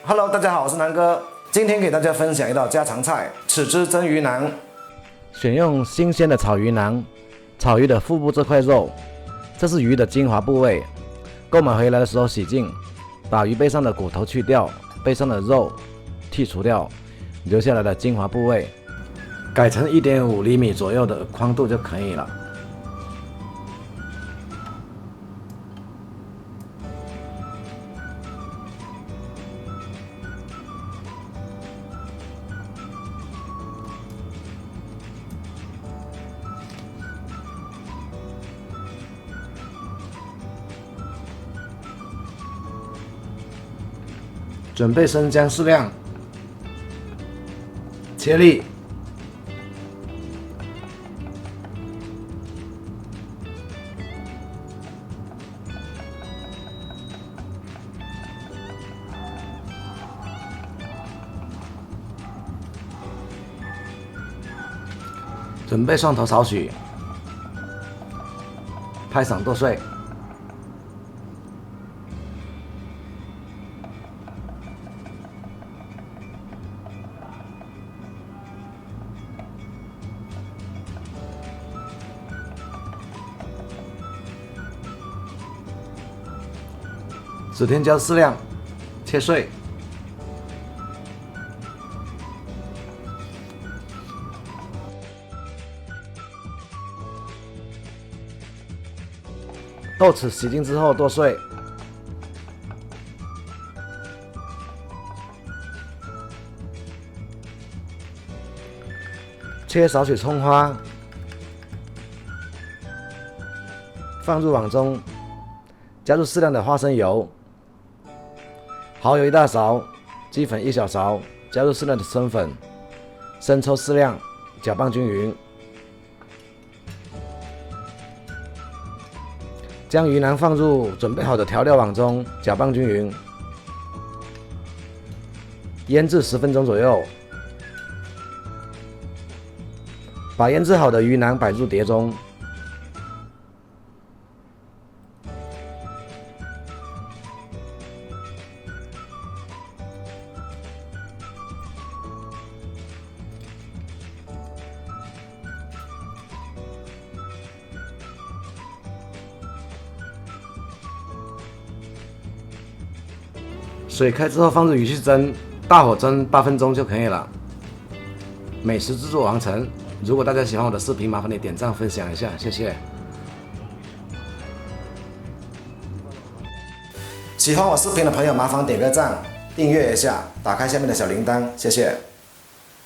Hello， 大家好，我是南哥，今天给大家分享一道家常菜——豉汁蒸鱼腩。选用新鲜的草鱼腩，草鱼的腹部这块肉，这是鱼的精华部位。购买回来的时候洗净，把鱼背上的骨头去掉，背上的肉剔除掉，留下来的精华部位，改成1.5厘米左右的宽度就可以了。准备生姜适量，切粒，准备蒜头少许，拍散剁碎。指天椒适量，切碎。豆豉洗净之后剁碎。切少许葱花，放入碗中，加入适量的花生油。蚝油1大勺，鸡粉1小勺，加入适量的生粉，生抽适量，搅拌均匀。将鱼腩放入准备好的调料碗中，搅拌均匀，腌制10分钟左右。把腌制好的鱼腩摆入碟中。水开之后放入鱼去蒸，大火蒸8分钟就可以了。美食制作完成。如果大家喜欢我的视频，麻烦你点赞分享一下，谢谢。喜欢我视频的朋友，麻烦点个赞，订阅一下，打开下面的小铃铛，谢谢。